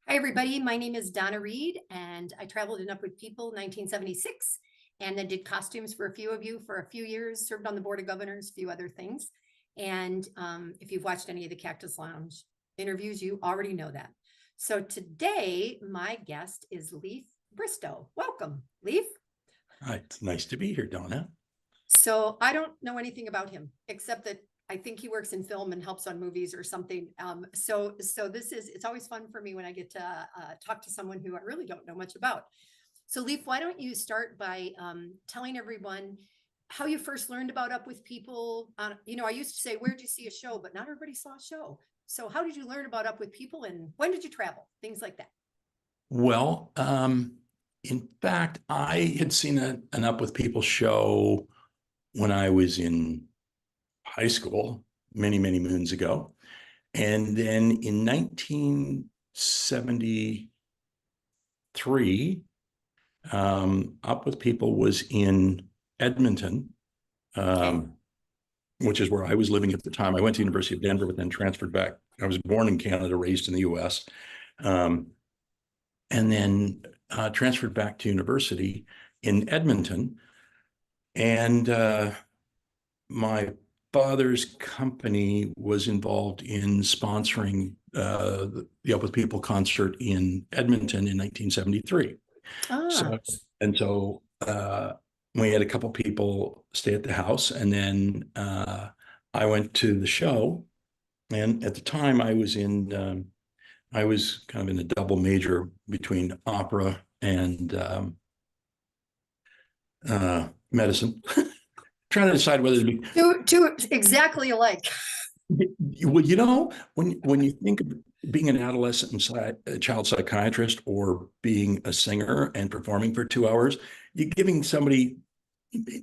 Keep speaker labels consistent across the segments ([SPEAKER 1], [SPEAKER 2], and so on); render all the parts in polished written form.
[SPEAKER 1] Hi, everybody. My name is Donna Reed, and I traveled in Up With People 1976, and then did costumes for a few of you for a few years, served on the Board of Governors, a few other things. And if you've watched any of the Cactus Lounge interviews, you already know that. So today, my guest is Leif Bristow. Welcome, Leif.
[SPEAKER 2] Hi, it's nice to be here, Donna.
[SPEAKER 1] So I don't know anything about him, except that I think he works in film and helps on movies or something. So it's always fun for me when I get to talk to someone who I really don't know much about. So Leif, why don't you start by telling everyone how you first learned about Up With People? I used to say, where'd you see a show? But not everybody saw a show. So how did you learn about Up With People, and when did you travel? Things like that.
[SPEAKER 2] Well, in fact, I had seen an Up With People show when I was in high school many, many moons ago. And then in 1973, Up With People was in Edmonton, which is where I was living at the time. I went to the University of Denver, but then transferred back. I was born in Canada, raised in the US, and then transferred back to university in Edmonton. And my father's company was involved in sponsoring the Up With People concert in Edmonton in 1973. So we had a couple people stay at the house, and then I went to the show. And at the time, I was kind of in a double major between opera and medicine, trying to decide whether to be
[SPEAKER 1] two exactly alike.
[SPEAKER 2] Well, when you think of being an adolescent and child psychiatrist, or being a singer and performing for 2 hours, you're giving somebody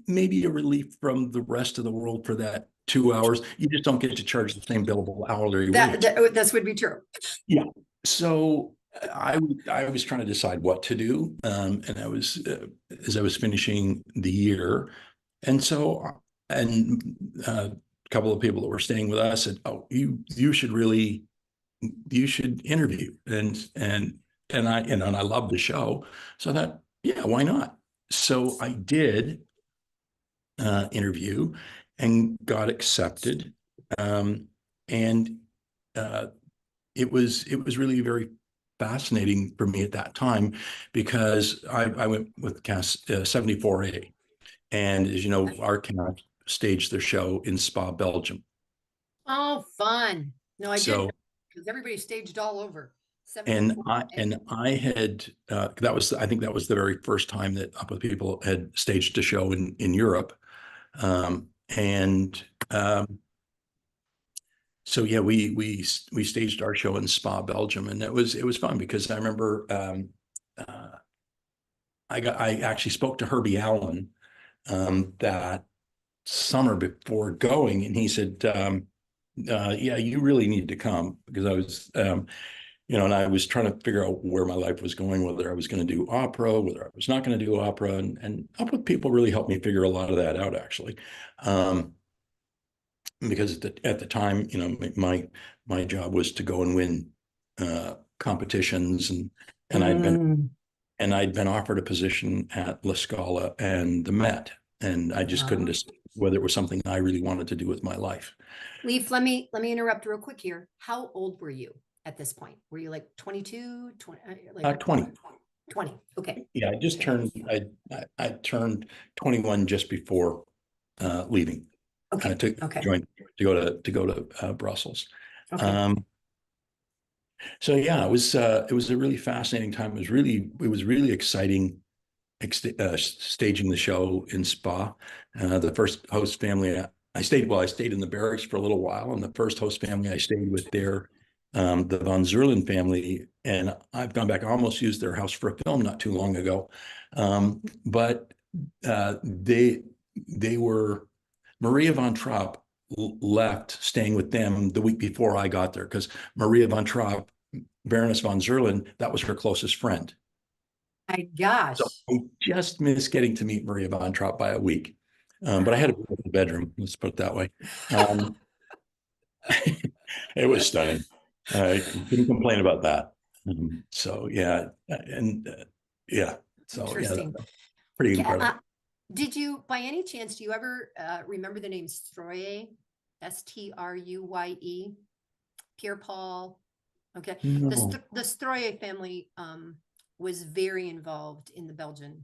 [SPEAKER 2] maybe a relief from the rest of the world for that 2 hours. You just don't get to charge the same billable hourly wage.
[SPEAKER 1] That would be true.
[SPEAKER 2] Yeah. So I was trying to decide what to do, and I was as I was finishing the year, and a couple of people that were staying with us said, "Oh, you should interview," and I loved the show, so I thought, yeah, why not? So I did interview and got accepted, and it was really very fascinating for me at that time, because I went with cast 74A, and as you know, our cast staged their show in Spa, Belgium.
[SPEAKER 1] Oh, fun! No, I didn't, because everybody staged all over.
[SPEAKER 2] And I had I think that was the very first time that Up With People had staged a show in Europe, so yeah, we staged our show in Spa, Belgium, and it was fun, because I remember I actually spoke to Herbie Allen that summer before going, and he said, yeah, you really need to come, because I was and I was trying to figure out where my life was going, whether I was going to do opera, whether I was not going to do opera, and Up With People really helped me figure a lot of that out, actually. Because at the time, my job was to go and win competitions, and I'd been offered a position at La Scala and the Met, and I just couldn't decide whether it was something I really wanted to do with my life.
[SPEAKER 1] Leif, let me interrupt real quick here. How old were you at this point? Were you like 22, 20?
[SPEAKER 2] 20.
[SPEAKER 1] 20. Okay.
[SPEAKER 2] Yeah, I just turned. I turned 21 just before leaving.
[SPEAKER 1] Okay.
[SPEAKER 2] To go to Brussels.
[SPEAKER 1] Okay.
[SPEAKER 2] So yeah, it was a really fascinating time. It was really exciting staging the show in Spa. The first host family I stayed in the barracks for a little while, and the first host family I stayed with there, the von Zerlin family, and I've gone back. I almost used their house for a film not too long ago, but they were. Maria von Trapp left, staying with them the week before I got there, because Maria von Trapp, Baroness von Zerlin, that was her closest friend.
[SPEAKER 1] My gosh.
[SPEAKER 2] So I just missed getting to meet Maria von Trapp by a week. But I had a beautiful bedroom, let's put it that way. It was stunning. I couldn't complain about that. So yeah, and yeah, so yeah,
[SPEAKER 1] Interesting.
[SPEAKER 2] pretty
[SPEAKER 1] Yeah,
[SPEAKER 2] incredible.
[SPEAKER 1] did you, by any chance, do you ever remember the name Stroye? Struye? Pierre Paul? Okay.
[SPEAKER 2] No.
[SPEAKER 1] The Stroye family was very involved in the Belgian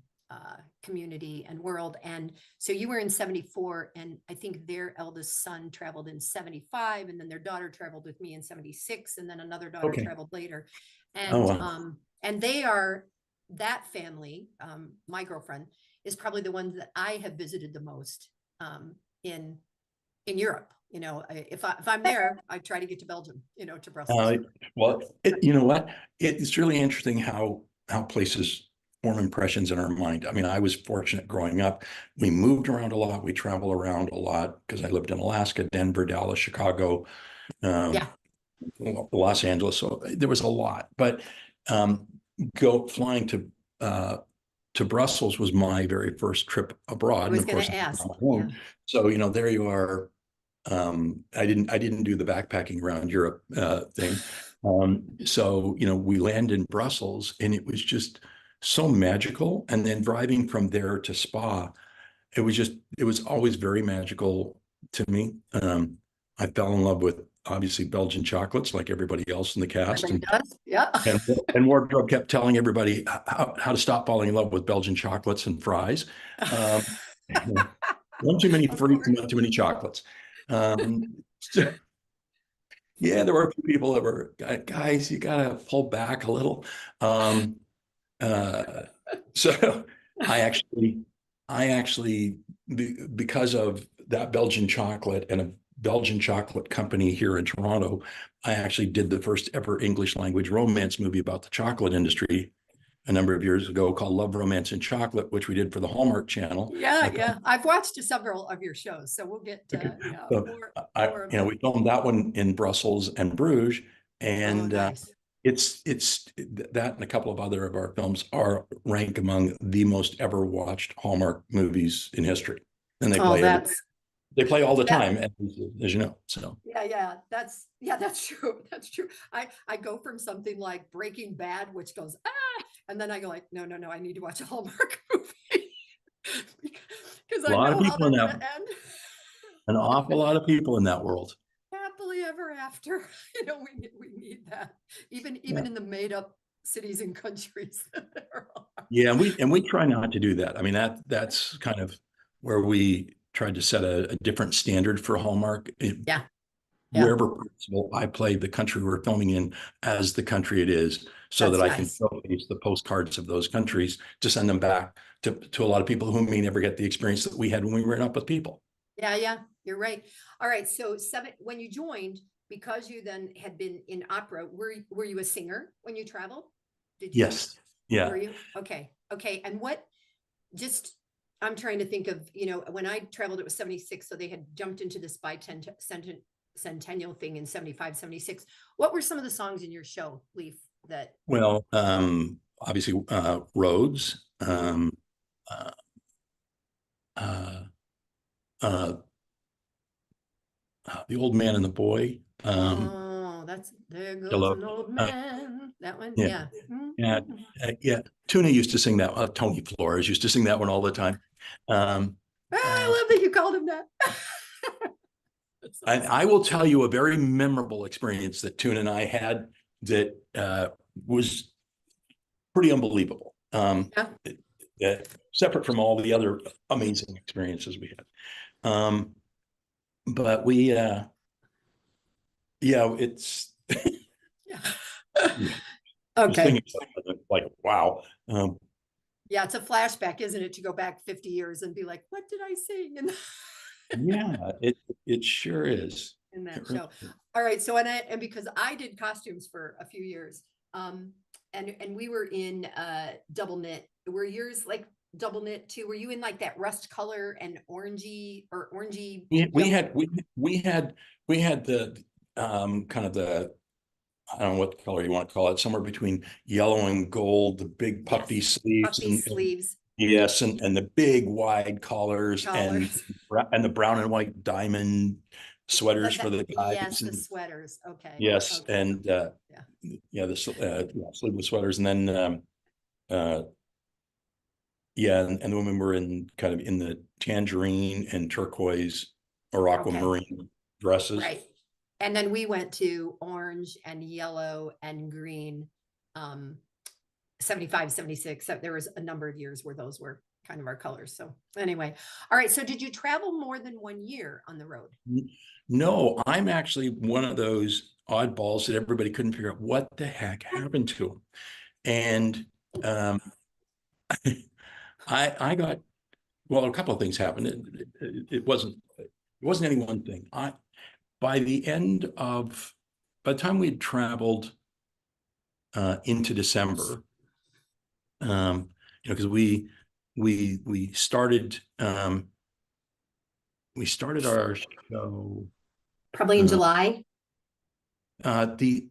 [SPEAKER 1] community and world. And so you were in 74, and I think their eldest son traveled in 75, and then their daughter traveled with me in 76, and then another daughter
[SPEAKER 2] Okay.
[SPEAKER 1] traveled later.
[SPEAKER 2] Oh, wow.
[SPEAKER 1] And they are that family, my girlfriend is probably the ones that I have visited the most in Europe. You know, if I'm there, I try to get to Belgium, you know, to Brussels.
[SPEAKER 2] Uh, well, you know what? It's really interesting how places form impressions in our mind. I mean, I was fortunate growing up. We moved around a lot. We travel around a lot because I lived in Alaska, Denver, Dallas, Chicago, um,
[SPEAKER 1] Yeah.
[SPEAKER 2] Los Angeles. So there was a lot. But um, flying to Brussels was my very first trip abroad,
[SPEAKER 1] I
[SPEAKER 2] and
[SPEAKER 1] was
[SPEAKER 2] of
[SPEAKER 1] going
[SPEAKER 2] course,
[SPEAKER 1] to
[SPEAKER 2] I'm
[SPEAKER 1] ask.
[SPEAKER 2] on my
[SPEAKER 1] Yeah.
[SPEAKER 2] own. So there you are. I didn't do the backpacking around Europe thing. So we land in Brussels, and it was just so magical. And then driving from there to Spa, it was always very magical to me. I fell in love with obviously Belgian chocolates, like everybody else in the cast,
[SPEAKER 1] Everybody does. Yeah.
[SPEAKER 2] and and Wardrobe kept telling everybody how to stop falling in love with Belgian chocolates and fries. Um, one too many
[SPEAKER 1] Of
[SPEAKER 2] freaks
[SPEAKER 1] course.
[SPEAKER 2] and one too many chocolates. Um, so, yeah, there were a few people that were, guys, you gotta pull back a little. Um, uh, so I actually, because of that Belgian chocolate and a Belgian chocolate company here in Toronto, I actually did the first ever English language romance movie about the chocolate industry a number of years ago called Love, Romance, and Chocolate, which we did for the Hallmark Channel.
[SPEAKER 1] Yeah, yeah. I've watched several of your shows, so we'll get
[SPEAKER 2] Okay.
[SPEAKER 1] yeah,
[SPEAKER 2] So
[SPEAKER 1] more of that.
[SPEAKER 2] we filmed that one in Brussels and Bruges,
[SPEAKER 1] Oh,
[SPEAKER 2] and
[SPEAKER 1] nice.
[SPEAKER 2] it's that and a couple of other of our films are ranked among the most ever watched Hallmark movies in history, and
[SPEAKER 1] Oh,
[SPEAKER 2] they play all the
[SPEAKER 1] that
[SPEAKER 2] time, as you know. So
[SPEAKER 1] yeah, that's true. That's true. I go from something like Breaking Bad, which goes and then I go like, no, I need to watch a Hallmark movie because
[SPEAKER 2] a
[SPEAKER 1] I
[SPEAKER 2] lot of
[SPEAKER 1] know how
[SPEAKER 2] people
[SPEAKER 1] they're
[SPEAKER 2] in
[SPEAKER 1] gonna
[SPEAKER 2] that,
[SPEAKER 1] end.
[SPEAKER 2] an awful lot of people in that world.
[SPEAKER 1] Happily ever after. You know, we need that. Even
[SPEAKER 2] Yeah.
[SPEAKER 1] in the made up cities and countries.
[SPEAKER 2] Yeah, and we try not to do that. I mean, that's kind of where we tried to set a different standard for Hallmark.
[SPEAKER 1] Yeah, yeah.
[SPEAKER 2] Wherever possible, I play the country we're filming in as the country it is, so that
[SPEAKER 1] That's
[SPEAKER 2] I can
[SPEAKER 1] nice.
[SPEAKER 2] showcase the postcards of those countries to send them back to a lot of people who may never get the experience that we had when we were up with people.
[SPEAKER 1] Yeah, you're right. All right. So when you joined, because you then had been in opera, were you a singer when you traveled? Did you,
[SPEAKER 2] Yes.
[SPEAKER 1] were
[SPEAKER 2] Yeah.
[SPEAKER 1] you? Okay. And what, just, I'm trying to think of, when I traveled, it was 76. So they had jumped into this centennial thing in 75, 76. What were some of the songs in your show, Leif, that?
[SPEAKER 2] Well, obviously, Rhodes,
[SPEAKER 1] Mhm.
[SPEAKER 2] uh, uh, uh, The Old Man and the Boy,
[SPEAKER 1] Oh, there goes
[SPEAKER 2] Hello.
[SPEAKER 1] an old
[SPEAKER 2] Uh,
[SPEAKER 1] man. That one.
[SPEAKER 2] yeah.
[SPEAKER 1] Yeah.
[SPEAKER 2] Yeah, yeah. Tuna used to sing that. Tony Flores used to sing that one all the time. Um, uh,
[SPEAKER 1] I love that you called him that. That's
[SPEAKER 2] and
[SPEAKER 1] awesome.
[SPEAKER 2] I will tell you a very memorable experience that Tuna and I had that was pretty unbelievable.
[SPEAKER 1] Yeah.
[SPEAKER 2] Separate from all the other amazing experiences we had. But we, yeah, it's
[SPEAKER 1] Yeah.
[SPEAKER 2] just
[SPEAKER 1] Okay.
[SPEAKER 2] thinking like, wow.
[SPEAKER 1] Yeah, it's a flashback, isn't it, to go back 50 years and be like, what did I sing
[SPEAKER 2] Yeah, it sure is.
[SPEAKER 1] in that
[SPEAKER 2] It really
[SPEAKER 1] show?
[SPEAKER 2] is.
[SPEAKER 1] All right. So and because I did costumes for a few years, and we were in double knit. Were yours like double knit too? Were you in like that rust color and orangey
[SPEAKER 2] We we
[SPEAKER 1] yellow?
[SPEAKER 2] had we we had the kind of the, I don't know what color you want to call it, somewhere between yellow and gold, the big puffy
[SPEAKER 1] Yes.
[SPEAKER 2] sleeves,
[SPEAKER 1] Puffy
[SPEAKER 2] and
[SPEAKER 1] sleeves,
[SPEAKER 2] yes, and the big wide collars,
[SPEAKER 1] collars.
[SPEAKER 2] and the brown and white diamond sweaters for the
[SPEAKER 1] Yes,
[SPEAKER 2] guys,
[SPEAKER 1] the
[SPEAKER 2] and
[SPEAKER 1] sweaters. Okay.
[SPEAKER 2] yes,
[SPEAKER 1] Okay.
[SPEAKER 2] and
[SPEAKER 1] Yeah.
[SPEAKER 2] yeah, sleeveless sweaters. And then, uh, yeah. And then when we're in kind of in the tangerine and turquoise or
[SPEAKER 1] Okay,
[SPEAKER 2] aquamarine dresses.
[SPEAKER 1] right. And then we went to orange and yellow and green, 75, 76. So there was a number of years where those were kind of our colors. So anyway, all right. So did you travel more than 1 year on the road?
[SPEAKER 2] No, I'm actually one of those oddballs that everybody couldn't figure out what the heck happened to him. And I got, well, a couple of things happened. It wasn't any one thing. By the by the time we had traveled into December, because we started our show.
[SPEAKER 1] Probably in July.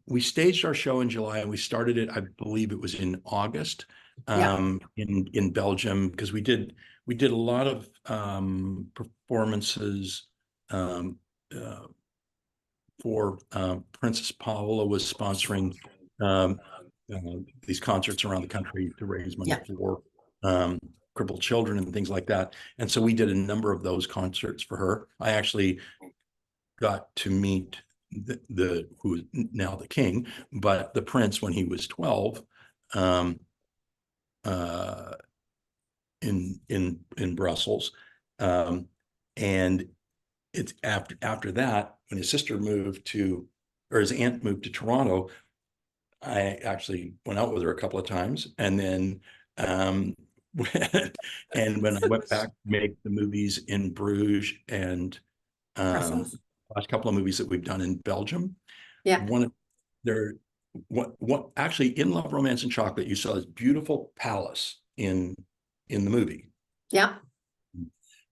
[SPEAKER 2] We staged our show in July and we started it, I believe it was in August, in Belgium, because we did a lot of performances for Princess Paola was sponsoring these concerts around the country to raise money for crippled children and things like that. And so we did a number of those concerts for her. I actually got to meet who is now the king, but the prince when he was 12, in Brussels. And it's after that, when his sister his aunt moved to Toronto, I actually went out with her a couple of times. And then, and when I went back to make the movies in Bruges and last couple of movies that we've done in Belgium, what actually in Love, Romance, and Chocolate, you saw this beautiful palace in the movie.
[SPEAKER 1] Yeah.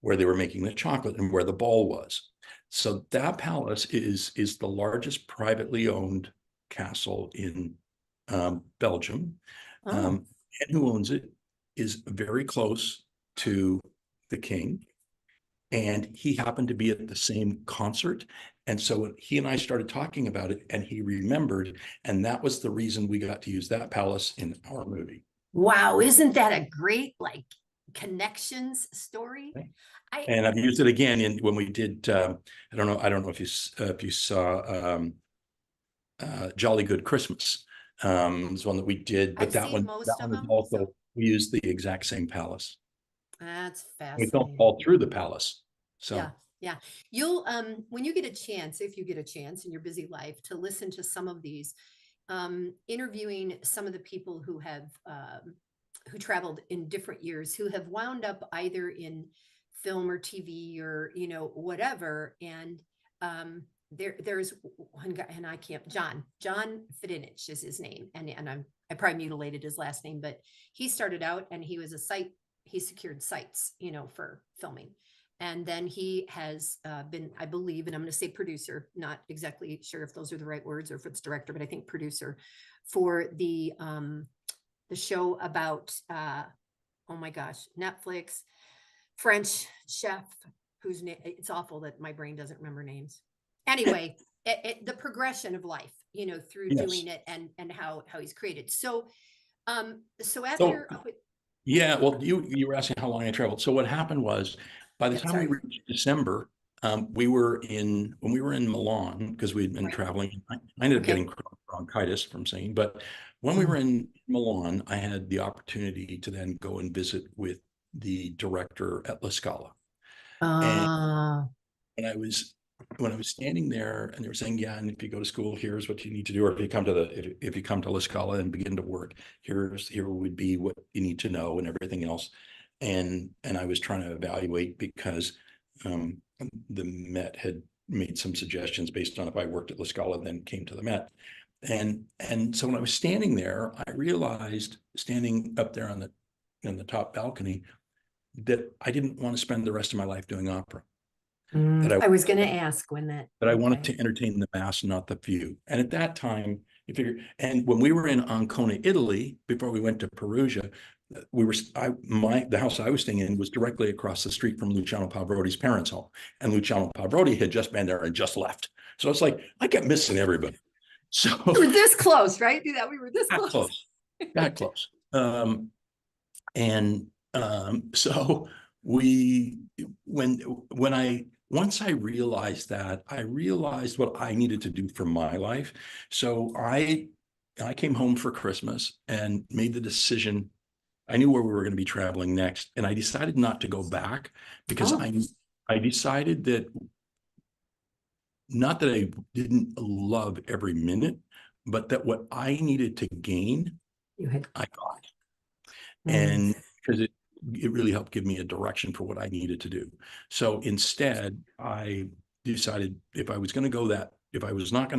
[SPEAKER 2] Where they were making the chocolate and where the ball was. So that palace is the largest privately owned castle in Belgium. And who owns it is very close to the king. And he happened to be at the same concert. And so he and I started talking about it and he remembered. And that was the reason we got to use that palace in our movie.
[SPEAKER 1] Wow. Isn't that a great, connections story?
[SPEAKER 2] And I've used it again when we did, I don't know if you saw Jolly Good Christmas. It's one that we did, but that one was also, we used the exact same palace.
[SPEAKER 1] That's fascinating.
[SPEAKER 2] We filmed all through the palace. So
[SPEAKER 1] yeah. You'll when you get a chance, if you get a chance in your busy life to listen to some of these, interviewing some of the people who have who traveled in different years, who have wound up either in film or TV or whatever. And there's one guy, and I can't, John Fidinich is his name, and I probably mutilated his last name, but he started out and he was he secured sites, for filming. And then he has been, I believe, and I'm going to say producer, not exactly sure if those are the right words or if it's director, but I think producer for the show about, oh my gosh, Netflix, French chef, whose name, it's awful that my brain doesn't remember names. Anyway, the progression of life, through doing it and how he's created. So after.
[SPEAKER 2] Yeah, well, you were asking how long I traveled. So what happened was, by the time we reached December, when we were in Milan, because we had been traveling, I ended up getting bronchitis from singing. But when we were in Milan, I had the opportunity to then go and visit with the director at La Scala. And when I was standing there and they were saying, yeah, and if you go to school, here's what you need to do. Or if you come to if you come to La Scala and begin to work, here would be what you need to know and everything else. And I was trying to evaluate because the Met had made some suggestions based on if I worked at La Scala and then came to the Met. And so when I was standing there, I realized, standing up there on the top balcony, that I didn't want to spend the rest of my life doing opera.
[SPEAKER 1] I was going to ask when that.
[SPEAKER 2] But I wanted to entertain the mass, not the few. And at that time, you figure, and when we were in Ancona, Italy, before we went to Perugia, the house I was staying in was directly across the street from Luciano Pavarotti's parents' home. And Luciano Pavarotti had just been there and just left. So it's like, I kept missing everybody. So
[SPEAKER 1] We were this close, right? Do that. We were this
[SPEAKER 2] that
[SPEAKER 1] close.
[SPEAKER 2] close, that close. So we, once I realized that, I realized what I needed to do for my life. So I came home for Christmas and made the decision. I knew where we were going to be traveling next, and I decided not to go back because
[SPEAKER 1] Oh.
[SPEAKER 2] I decided that, not that I didn't love every minute, but that what I needed to gain,
[SPEAKER 1] You had.
[SPEAKER 2] I got.
[SPEAKER 1] Mm.
[SPEAKER 2] And because it really helped give me a direction for what I needed to do. So instead, I decided if I was not going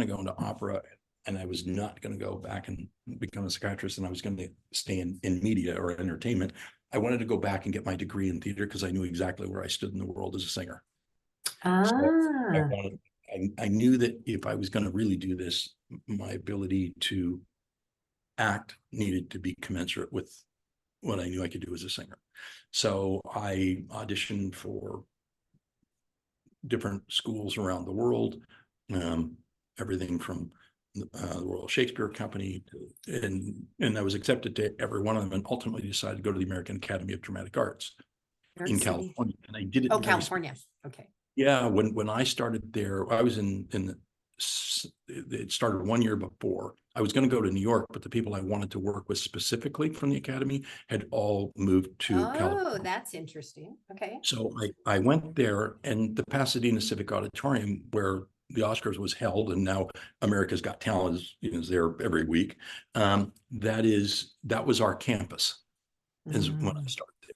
[SPEAKER 2] to go into opera, and I was not going to go back and become a psychiatrist, and I was going to stay in media or entertainment, I wanted to go back and get my degree in theater because I knew exactly where I stood in the world as a singer. So
[SPEAKER 1] Ah.
[SPEAKER 2] I knew that if I was going to really do this, my ability to act needed to be commensurate with what I knew I could do as a singer. So I auditioned for different schools around the world, everything from the Royal Shakespeare Company and I was accepted to every one of them, and ultimately decided to go to the American Academy of Dramatic Arts in California. And I did it.
[SPEAKER 1] Oh, California. Okay.
[SPEAKER 2] Yeah, when I started there, I was in the, it started 1 year before. I was going to go to New York, but the people I wanted to work with specifically from the Academy had all moved to California.
[SPEAKER 1] Oh, that's interesting. Okay.
[SPEAKER 2] So I went there, and the Pasadena Civic Auditorium, where the Oscars was held, and now America's Got Talent is there every week. That was our campus, is when I started there.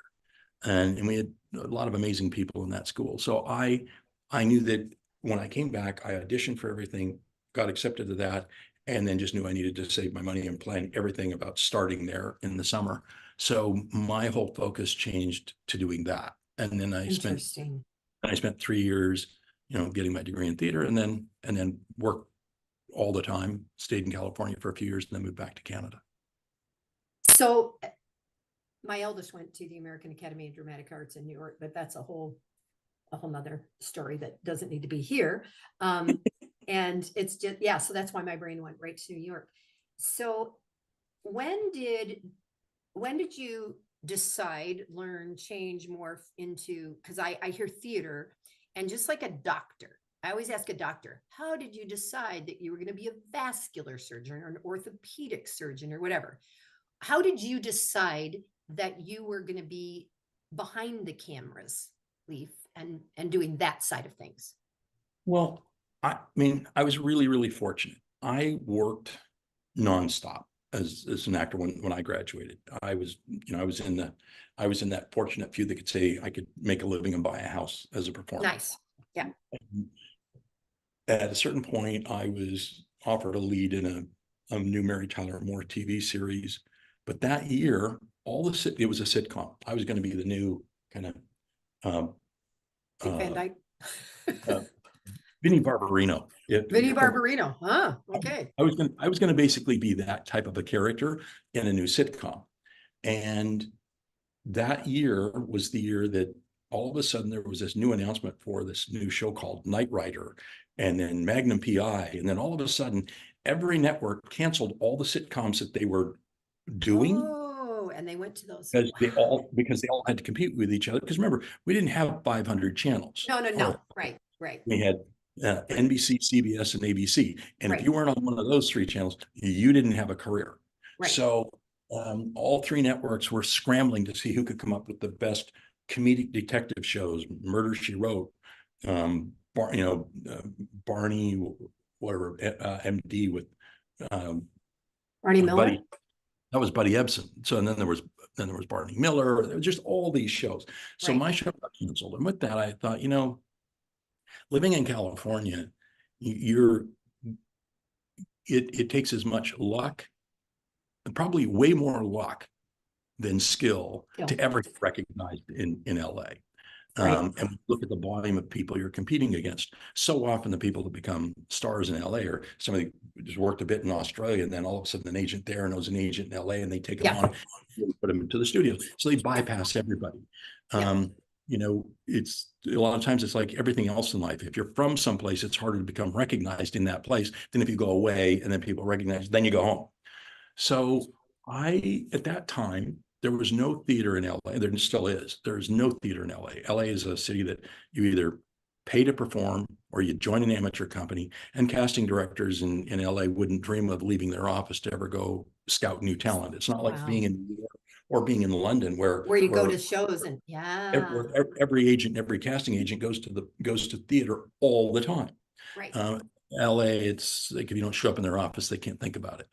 [SPEAKER 2] And we had a lot of amazing people in that school. So I knew that when I came back, I auditioned for everything, got accepted to that, and then just knew I needed to save my money and plan everything about starting there in the summer. So my whole focus changed to doing that. And then I spent 3 years, getting my degree in theater, and then worked all the time, stayed in California for a few years, and then moved back to Canada.
[SPEAKER 1] So my eldest went to the American Academy of Dramatic Arts in New York, but that's a whole nother story that doesn't need to be here. And it's just, yeah, so that's why my brain went right to New York. So when did you decide, learn, change, morph into, because I hear theater, and just like a doctor, I always ask a doctor, how did you decide that you were going to be a vascular surgeon or an orthopedic surgeon or whatever? How did you decide that you were going to be behind the cameras, Leif, and doing that side of things?
[SPEAKER 2] Well, I mean, I was really, really fortunate. I worked nonstop as an actor when I graduated. I was in that fortunate few that could say I could make a living and buy a house as a performer.
[SPEAKER 1] Nice. Yeah.
[SPEAKER 2] At a certain point, I was offered a lead in a new Mary Tyler Moore TV series, but that year, it was a sitcom. I was going to be the new kind of
[SPEAKER 1] Van Dyke.
[SPEAKER 2] Vinnie Barbarino.
[SPEAKER 1] Vinnie Barbarino. Huh. Okay.
[SPEAKER 2] I was going to basically be that type of a character in a new sitcom. And that year was the year that all of a sudden there was this new announcement for this new show called Knight Rider, and then Magnum PI. And then all of a sudden, every network canceled all the sitcoms that they were doing.
[SPEAKER 1] Oh, and they went to those.
[SPEAKER 2] Because they all had to compete with each other. Because remember, we didn't have 500 channels.
[SPEAKER 1] No. Right.
[SPEAKER 2] We had NBC, CBS, and ABC. And if you weren't on one of those three channels, you didn't have a career. Right. So all three networks were scrambling to see who could come up with the best comedic detective shows. Murder, She Wrote, Barney, whatever, MD with
[SPEAKER 1] Barney Miller.
[SPEAKER 2] That was Buddy Ebsen. So, and then there was Barney Miller. There was just all these shows. So my show got canceled. And with that, I thought, living in California, it takes as much luck, and probably way more luck than skill to ever get recognized in LA. And look at the volume of people you're competing against. So often the people that become stars in LA are somebody who just worked a bit in Australia, and then all of a sudden an agent there knows an agent in LA, and they take them on and put them into the studio. So they bypass everybody. you know, it's a lot of times it's like everything else in life. If you're from someplace, it's harder to become recognized in that place than if you go away and then people recognize, then you go home. So at that time, there was no theater in LA. There still is. There's no theater in LA. LA is a city that you either pay to perform or you join an amateur company, and casting directors in LA wouldn't dream of leaving their office to ever go scout new talent. It's not like being
[SPEAKER 1] Wow.
[SPEAKER 2] in New York or being in London where
[SPEAKER 1] Where you go to shows and yeah,
[SPEAKER 2] every agent, every casting agent goes to theater all the time.
[SPEAKER 1] right.
[SPEAKER 2] Uh, LA, it's like if you don't show up in their office, they can't think about it.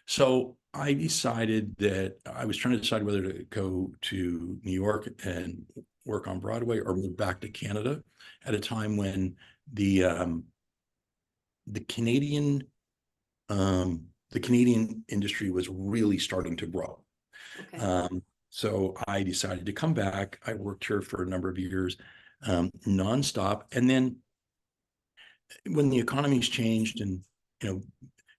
[SPEAKER 2] So I decided that I was trying to decide whether to go to New York and work on Broadway or move back to Canada at a time when the Canadian the Canadian industry was really starting to grow.
[SPEAKER 1] Okay.
[SPEAKER 2] So I decided to come back. I worked here for a number of years, nonstop. And then when the economy's changed and, you know,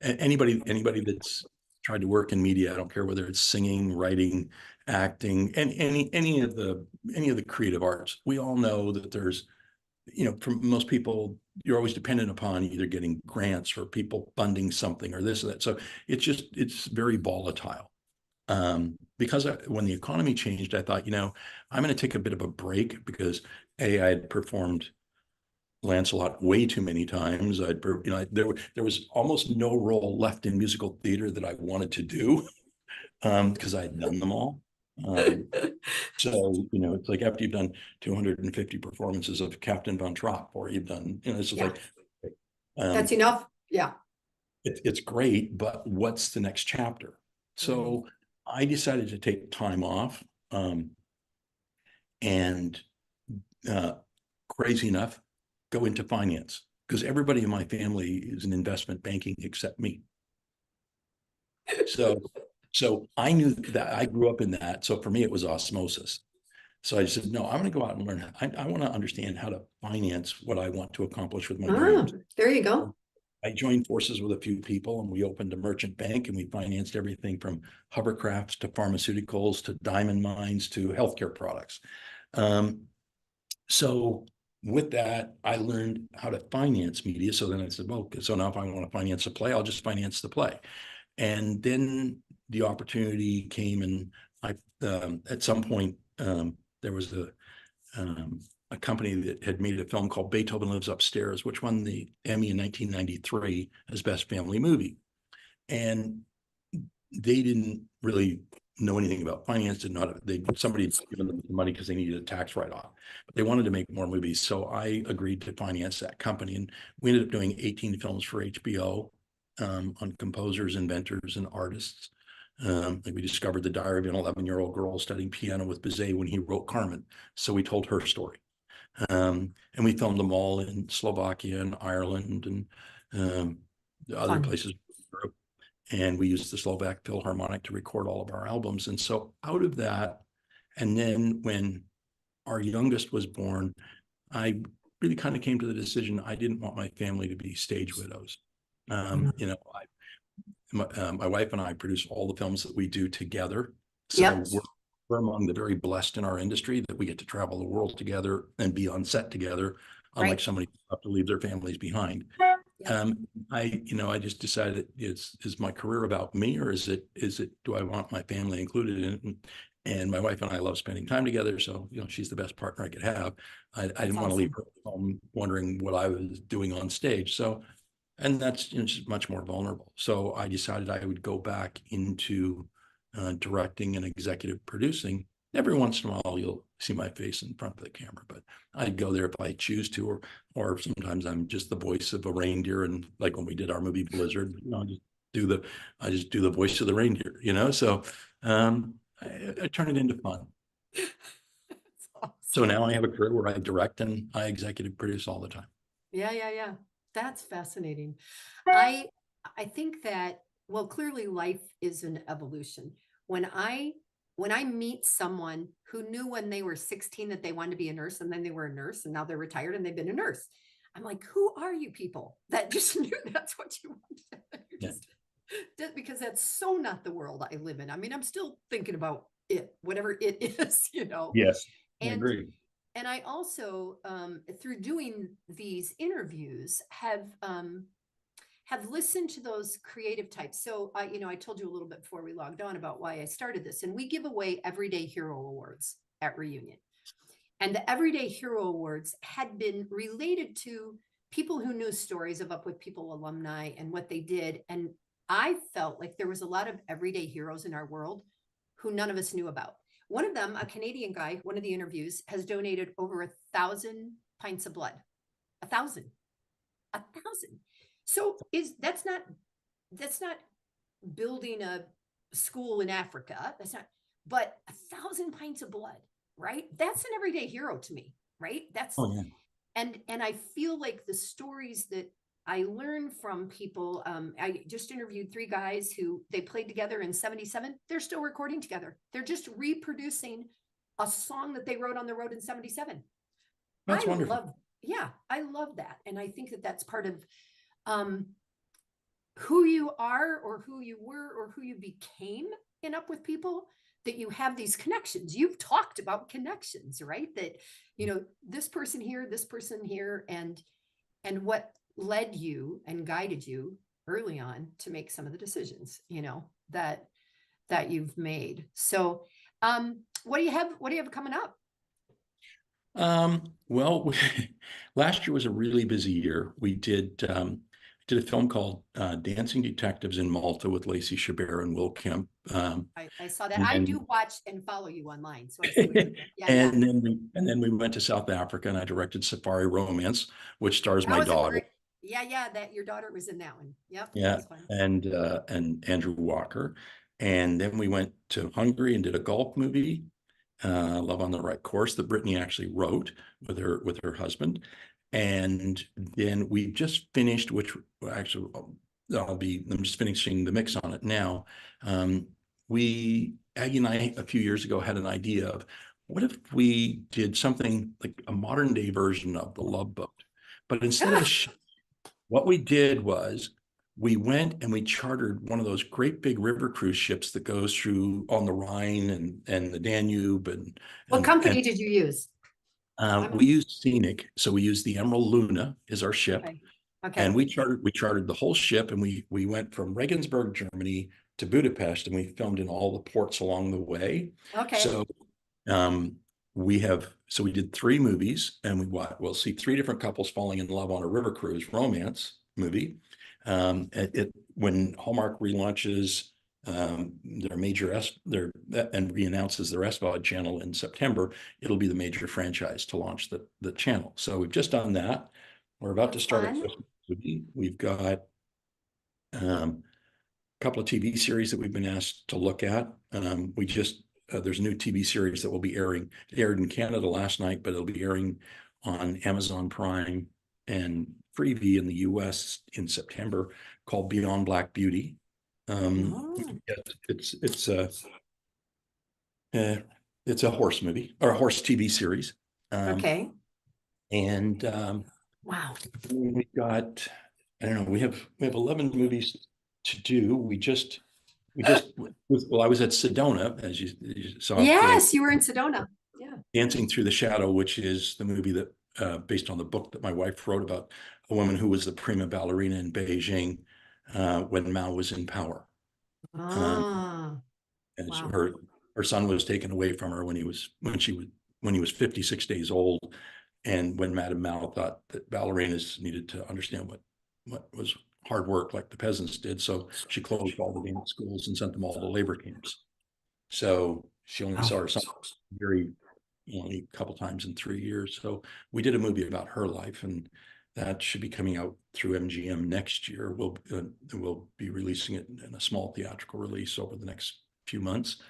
[SPEAKER 2] anybody that's tried to work in media, I don't care whether it's singing, writing, acting, and any of the creative arts, we all know that there's, you know, for most people, you're always dependent upon either getting grants or people funding something or this or that. So it's very volatile. Because when the economy changed, I thought, you know, I'm going to take a bit of a break because I had performed Lancelot way too many times. There was almost no role left in musical theater that I wanted to do because I had done them all. So, you know, it's like after you've done 250 performances of Captain Von Trapp, or you've done, you know, it's just
[SPEAKER 1] Yeah.
[SPEAKER 2] like,
[SPEAKER 1] That's enough. Yeah.
[SPEAKER 2] it's great, but what's the next chapter? So I decided to take time off, and crazy enough, go into finance because everybody in my family is in investment banking except me. So I knew that I grew up in that. So for me, it was osmosis. So I said, no, I'm going to go out and learn. I want to understand how to finance what I want to accomplish with my dreams.
[SPEAKER 1] There you go.
[SPEAKER 2] I joined forces with a few people and we opened a merchant bank and we financed everything from hovercrafts to pharmaceuticals to diamond mines to healthcare products. So with that, I learned how to finance media. So then I said, well, so now if I want to finance a play, I'll just finance the play. And then the opportunity came, and I, at some point, there was a company that had made a film called Beethoven Lives Upstairs, which won the Emmy in 1993 as Best Family Movie. And they didn't really know anything about finance. Somebody had given them the money because they needed a tax write-off, but they wanted to make more movies. So I agreed to finance that company, and we ended up doing 18 films for HBO on composers, inventors, and artists. Like we discovered the diary of an 11-year-old girl studying piano with Bizet when he wrote Carmen. So we told her story. And we filmed them all in Slovakia and Ireland and other places in Europe. And we used the Slovak Philharmonic to record all of our albums. And so out of that, and then when our youngest was born, I really kind of came to the decision I didn't want my family to be stage widows. You know, my wife and I produce all the films that we do together. So
[SPEAKER 1] Yep.
[SPEAKER 2] we're among the very blessed in our industry that we get to travel the world together and be on set together, unlike somebody who have to leave their families behind. I just decided, is my career about me, or is it, do I want my family included in it? And my wife and I love spending time together. So, you know, she's the best partner I could have. I didn't want to leave her home wondering what I was doing on stage. So, and that's, you know, just much more vulnerable. So I decided I would go back into directing and executive producing. Every once in a while, you'll see my face in front of the camera, but I'd go there if I choose to, or sometimes I'm just the voice of a reindeer. And like when we did our movie Blizzard, you know, I just do the voice of the reindeer, you know. So I turn it into fun.
[SPEAKER 1] Awesome.
[SPEAKER 2] So now I have a career where I direct and I executive produce all the time.
[SPEAKER 1] Yeah. That's fascinating. I think that, well, clearly life is an evolution. When I meet someone who knew when they were 16 that they wanted to be a nurse, and then they were a nurse and now they're retired and they've been a nurse, I'm like, who are you people that just knew that's what you wanted? Because that's so not the world I live in. I mean, I'm still thinking about it, whatever it is, you know.
[SPEAKER 2] Yes, I
[SPEAKER 1] And
[SPEAKER 2] agree.
[SPEAKER 1] And I also, through doing these interviews, have listened to those creative types. So I told you a little bit before we logged on about why I started this, and we give away Everyday Hero Awards at Reunion. And the Everyday Hero Awards had been related to people who knew stories of Up With People alumni and what they did. And I felt like there was a lot of everyday heroes in our world who none of us knew about. One of them, a Canadian guy, one of the interviews, has donated over 1,000 pints of blood. 1,000. 1,000. So that's not building a school in Africa. That's not, but 1,000 pints of blood, right? That's an everyday hero to me, right? That's and I feel like the stories that I learn from people. I just interviewed 3 guys who they played together in '77. They're still recording together. They're just reproducing a song that they wrote on the road in '77.
[SPEAKER 2] That's wonderful.
[SPEAKER 1] I love that. And I think that that's part of who you are or who you were or who you became in Up With People, that you have these connections. You've talked about connections, right? That, this person here, and what led you and guided you early on to make some of the decisions, that you've made. So, what do you have coming up?
[SPEAKER 2] Well, last year was a really busy year. We did a film called Dancing Detectives in Malta with Lacey Chabert and Will Kemp.
[SPEAKER 1] I saw that. I do watch and follow you online, so I see what you're doing.
[SPEAKER 2] and then we went to South Africa, and I directed Safari Romance, which stars my daughter.
[SPEAKER 1] That your daughter was in that one. Yep.
[SPEAKER 2] Yeah, and Andrew Walker. And then we went to Hungary and did a golf movie, Love on the Right Course, that Brittany actually wrote with her husband. And then we just finished, which actually I'm just finishing the mix on it now. Aggie and I a few years ago had an idea of, what if we did something like a modern day version of The Love Boat? But instead of what we did was we went and we chartered one of those great big river cruise ships that goes through on the Rhine and the Danube.
[SPEAKER 1] What company did you use?
[SPEAKER 2] We used Scenic, so we used the Emerald Luna is our ship.
[SPEAKER 1] Okay.
[SPEAKER 2] And we chartered the whole ship, and we went from Regensburg, Germany to Budapest, and we filmed in all the ports along the way.
[SPEAKER 1] Okay.
[SPEAKER 2] So we did 3 movies, and we'll see 3 different couples falling in love on a river cruise romance movie. When Hallmark relaunches their major and re-announces their SVOD channel in September, it'll be the major franchise to launch the channel. So we've just done that. We're about to start a Christmas movie. We've got a couple of TV series that we've been asked to look at. There's a new TV series that will be aired in Canada last night, but it'll be airing on Amazon Prime and Freevee in the US in September, called Beyond Black Beauty. It's a horse movie, or a horse TV series.
[SPEAKER 1] Okay.
[SPEAKER 2] And
[SPEAKER 1] wow,
[SPEAKER 2] we've got, I don't know, we have 11 movies to do. I was at Sedona, as you saw.
[SPEAKER 1] Yes, you were in Sedona. Yeah.
[SPEAKER 2] Dancing Through the Shadow, which is the movie that based on the book that my wife wrote about a woman who was the prima ballerina in Beijing when Mao was in power. And wow. Her son was taken away from her when he was 56 days old, and when Madame Mao thought that ballerinas needed to understand what was hard work like the peasants did, so she closed all the dance schools and sent them all to labor camps. So she only saw her son only a couple times in 3 years. So we did a movie about her life, and that should be coming out through MGM next year. We'll be releasing it in a small theatrical release over the next few months.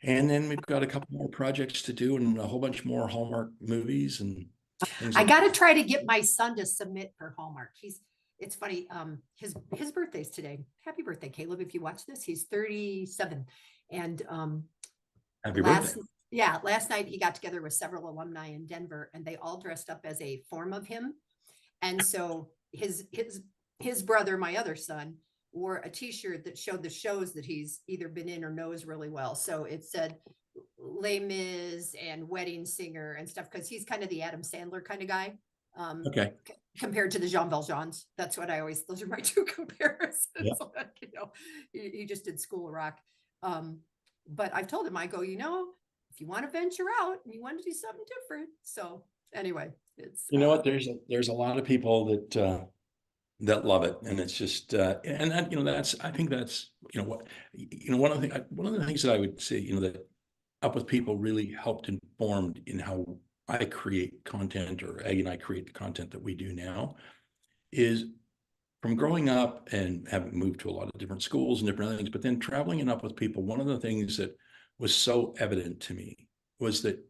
[SPEAKER 2] And then we've got a couple more projects to do and a whole bunch more Hallmark movies and things.
[SPEAKER 1] I got to try to get my son to submit for Hallmark. It's funny. His birthday's today. Happy birthday, Caleb. If you watch this, he's 37. And
[SPEAKER 2] happy birthday.
[SPEAKER 1] Yeah, last night he got together with several alumni in Denver, and they all dressed up as a form of him. And so his brother, my other son, wore a t-shirt that showed the shows that he's either been in or knows really well. So it said, Les Mis and Wedding Singer and stuff, because he's kind of the Adam Sandler kind of guy.
[SPEAKER 2] Okay.
[SPEAKER 1] Compared to the Jean Valjeans. That's what I always, those are my two comparisons.
[SPEAKER 2] Yeah.
[SPEAKER 1] Like, you know, he just did School of Rock. But I've told him, I go, you know, if you want to venture out and you want to do something different. So anyway, it's
[SPEAKER 2] You know what? There's a lot of people that love it, and it's just and that, you know, that's, I think that's, you know what, you know, one of the things that I would say, you know, that Up With People really helped informed in how I create content, or Aggie and I create the content that we do now, is from growing up and having moved to a lot of different schools and different things, but then traveling and Up With People. One of the things that was so evident to me was that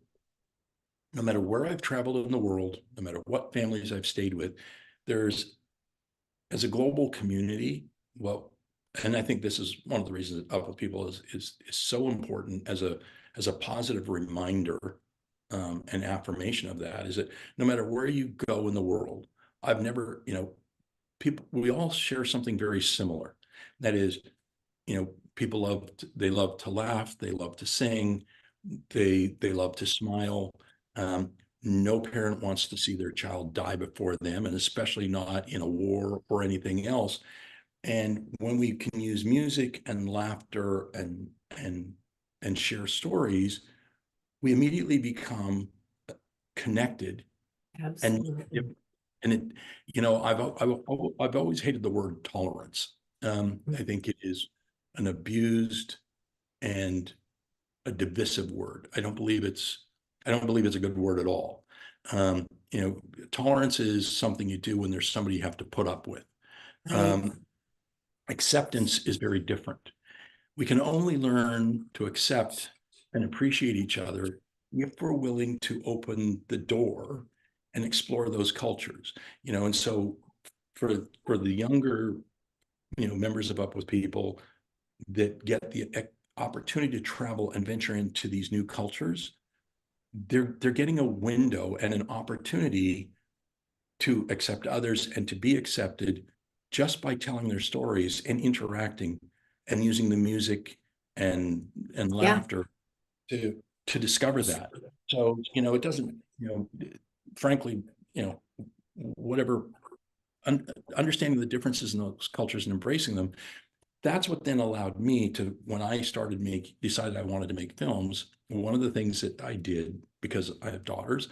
[SPEAKER 2] no matter where I've traveled in the world, no matter what families I've stayed with, there's, as a global community, well, and I think this is one of the reasons that Up With People is so important as a positive reminder and affirmation of that, is that no matter where you go in the world, I've never, you know, people, we all share something very similar. That is, you know, people they love to laugh, they love to sing, they love to smile. No parent wants to see their child die before them, and especially not in a war or anything else. And when we can use music and laughter and share stories, we immediately become connected.
[SPEAKER 1] absolutely.
[SPEAKER 2] And it, you know, I've always hated the word tolerance. I think it is an abused and a divisive word. I don't believe it's a good word at all. You know, tolerance is something you do when there's somebody you have to put up with.
[SPEAKER 1] Right.
[SPEAKER 2] Acceptance is very different. We can only learn to accept and appreciate each other if we're willing to open the door and explore those cultures, you know. And so for the younger, you know, members of Up With People that get the opportunity to travel and venture into these new cultures, they're getting a window and an opportunity to accept others and to be accepted just by telling their stories and interacting and using the music and laughter to discover that. So, you know, it doesn't, you know, frankly, you know, whatever, understanding the differences in those cultures and embracing them, that's what then allowed me to, when I decided I wanted to make films, one of the things that I did, because I have daughters,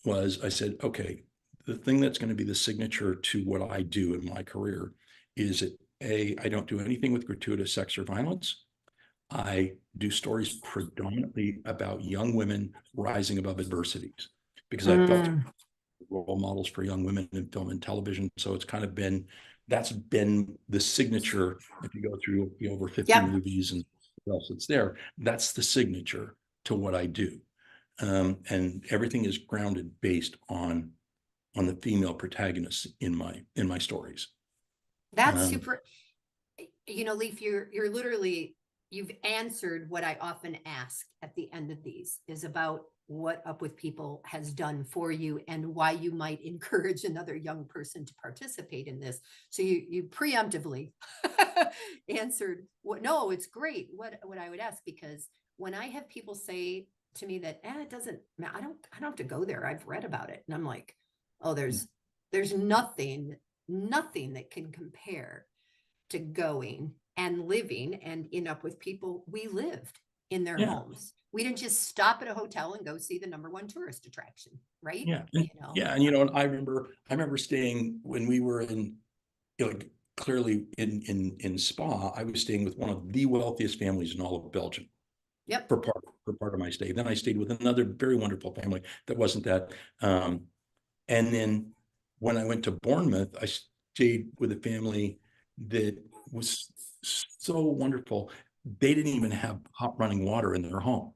[SPEAKER 2] was I said, okay, the thing that's going to be the signature to what I do in my career is that I don't do anything with gratuitous sex or violence. I do stories predominantly about young women rising above adversities, because I felt role models for young women in film and television. So it's kind of been, that's been the signature. If you go through over 50
[SPEAKER 1] Yep.
[SPEAKER 2] movies and what else that's there, that's the signature to what I do. And everything is grounded based on the female protagonists in my stories.
[SPEAKER 1] That's super. You know, Leif, you're literally, you've answered what I often ask at the end of these, is about what Up With People has done for you and why you might encourage another young person to participate in this. So you preemptively answered what, no, it's great. What I would ask, because when I have people say to me that, it doesn't, I don't have to go there, I've read about it. And I'm like, oh, there's nothing that can compare to going and living. And in Up With People, we lived in their homes. We didn't just stop at a hotel and go see the #1 tourist attraction, right?
[SPEAKER 2] Yeah.
[SPEAKER 1] You know?
[SPEAKER 2] Yeah. And, you know, and I remember staying when we were in, you know, clearly in Spa, I was staying with one of the wealthiest families in all of Belgium.
[SPEAKER 1] Yep.
[SPEAKER 2] For part of my stay. Then I stayed with another very wonderful family that wasn't that. And then when I went to Bournemouth, I stayed with a family that was so wonderful. They didn't even have hot running water in their home.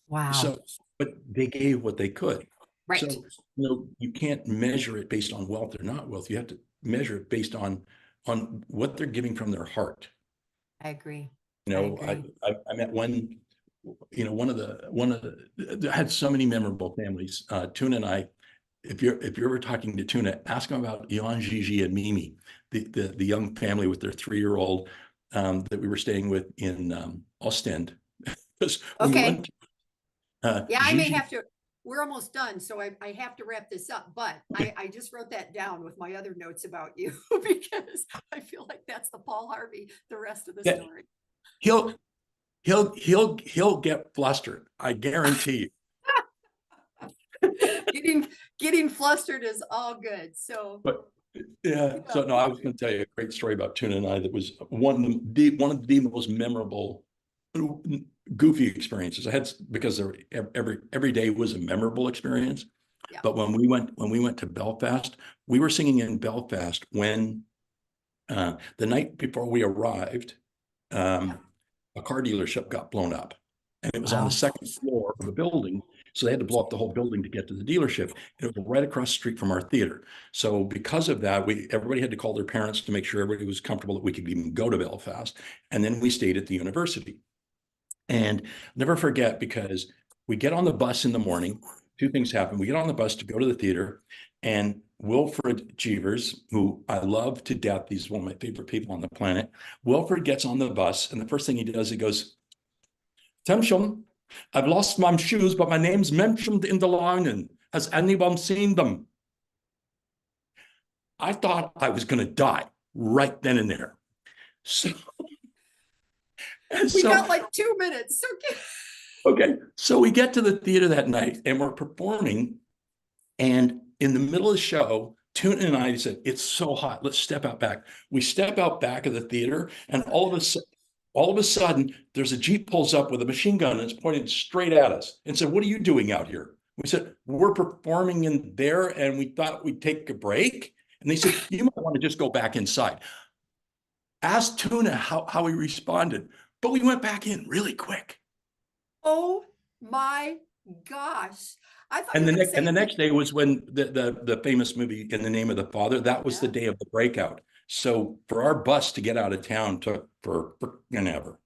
[SPEAKER 1] Wow.
[SPEAKER 2] So, but they gave what they could.
[SPEAKER 1] Right.
[SPEAKER 2] So, you know, you can't measure it based on wealth or not wealth. You have to measure it based on what they're giving from their heart.
[SPEAKER 1] I agree.
[SPEAKER 2] You know, I met one, you know, one of the I had so many memorable families. Tuna and I, if you're ever talking to Tuna, ask him about Jan, Gigi, and Mimi, the young family with their 3-year-old that we were staying with in Ostend. Because when we went,
[SPEAKER 1] Yeah, I may
[SPEAKER 2] Gigi,
[SPEAKER 1] have to, we're almost done, so I have to wrap this up, but I just wrote that down with my other notes about you because I feel like that's the Paul Harvey, the rest of the
[SPEAKER 2] that
[SPEAKER 1] story.
[SPEAKER 2] he'll he'll get flustered. I guarantee you.
[SPEAKER 1] Getting flustered is all good. So
[SPEAKER 2] But yeah,
[SPEAKER 1] yeah.
[SPEAKER 2] so no, I was going to tell you a great story about Tuna and I that was one of the most memorable goofy experiences I had, because every day was a memorable experience.
[SPEAKER 1] Yeah.
[SPEAKER 2] But when we went to Belfast, we were singing in Belfast when the night before we arrived, a car dealership got blown up, and it was on the second floor of a building. So they had to blow up the whole building to get to the dealership. It was right across the street from our theater. So because of that, everybody had to call their parents to make sure everybody was comfortable that we could even go to Belfast. And then we stayed at the university. And never forget, because we get on the bus in the morning, two things happen. We get on the bus to go to the theater, and Wilfred Jeevers, who I love to death, he's one of my favorite people on the planet. Wilfred gets on the bus, and the first thing he does, he goes, "Attention, I've lost my shoes, but my name's mentioned in the lining. Has anyone seen them?" I thought I was going to die right then and there. So,
[SPEAKER 1] We got like 2 minutes.
[SPEAKER 2] Okay, so we get to the theater that night and we're performing, and in the middle of the show, Tuna and I said, "It's so hot, let's step out back." We step out back of the theater, and all of a sudden, there's a Jeep pulls up with a machine gun and it's pointing straight at us and said, "What are you doing out here?" We said, "We're performing in there and we thought we'd take a break." And they said, "You might want to just go back inside." Ask Tuna how he responded, but we went back in really quick.
[SPEAKER 1] Oh my gosh. I thought
[SPEAKER 2] And
[SPEAKER 1] you were
[SPEAKER 2] the
[SPEAKER 1] going
[SPEAKER 2] next
[SPEAKER 1] to say
[SPEAKER 2] next day was when the famous movie In the Name of the Father. That was the
[SPEAKER 1] yeah.
[SPEAKER 2] day of the breakout. So for our bus to get out of town took for ever.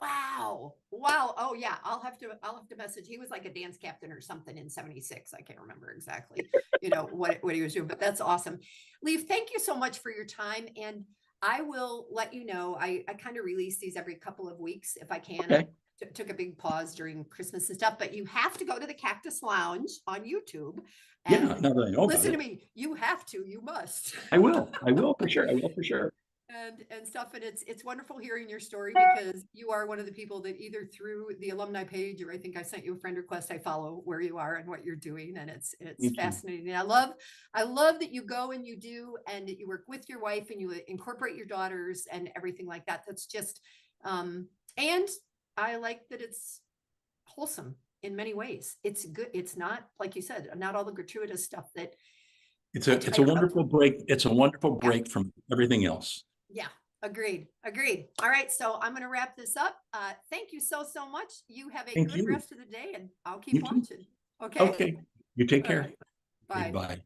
[SPEAKER 1] Wow. Wow. Oh yeah. I'll have to message. He was like a dance captain or something in 76. I can't remember exactly, what he was doing, but that's awesome. Leif, thank you so much for your time. And I will let you know, I kind of release these every couple of weeks if I can.
[SPEAKER 2] Okay.
[SPEAKER 1] I took a big pause during Christmas and stuff, but you have to go to the Cactus Lounge on YouTube
[SPEAKER 2] Yeah,
[SPEAKER 1] and
[SPEAKER 2] now that I know about
[SPEAKER 1] listen to
[SPEAKER 2] it,
[SPEAKER 1] me. You have to, you must.
[SPEAKER 2] I will. I will for sure. I will for sure.
[SPEAKER 1] And stuff, and it's wonderful hearing your story because you are one of the people that either through the alumni page, or I think I sent you a friend request, I follow where you are and what you're doing, and it's
[SPEAKER 2] Thank you.
[SPEAKER 1] fascinating. And I love that you go and you do, and you work with your wife and you incorporate your daughters and everything like that. That's just and I like that it's wholesome in many ways. It's good. It's not, like you said, not all the gratuitous stuff that
[SPEAKER 2] It's
[SPEAKER 1] I
[SPEAKER 2] a
[SPEAKER 1] grew up
[SPEAKER 2] wonderful break. It's a wonderful
[SPEAKER 1] yeah.
[SPEAKER 2] break from everything else.
[SPEAKER 1] Yeah, agreed. All right, so I'm going to wrap this up. Thank you so much. You have a
[SPEAKER 2] Thank
[SPEAKER 1] good
[SPEAKER 2] you.
[SPEAKER 1] rest of the day, and I'll keep
[SPEAKER 2] You too.
[SPEAKER 1] watching. Okay.
[SPEAKER 2] Okay. You take
[SPEAKER 1] All
[SPEAKER 2] care.
[SPEAKER 1] right. Bye.
[SPEAKER 2] Bye.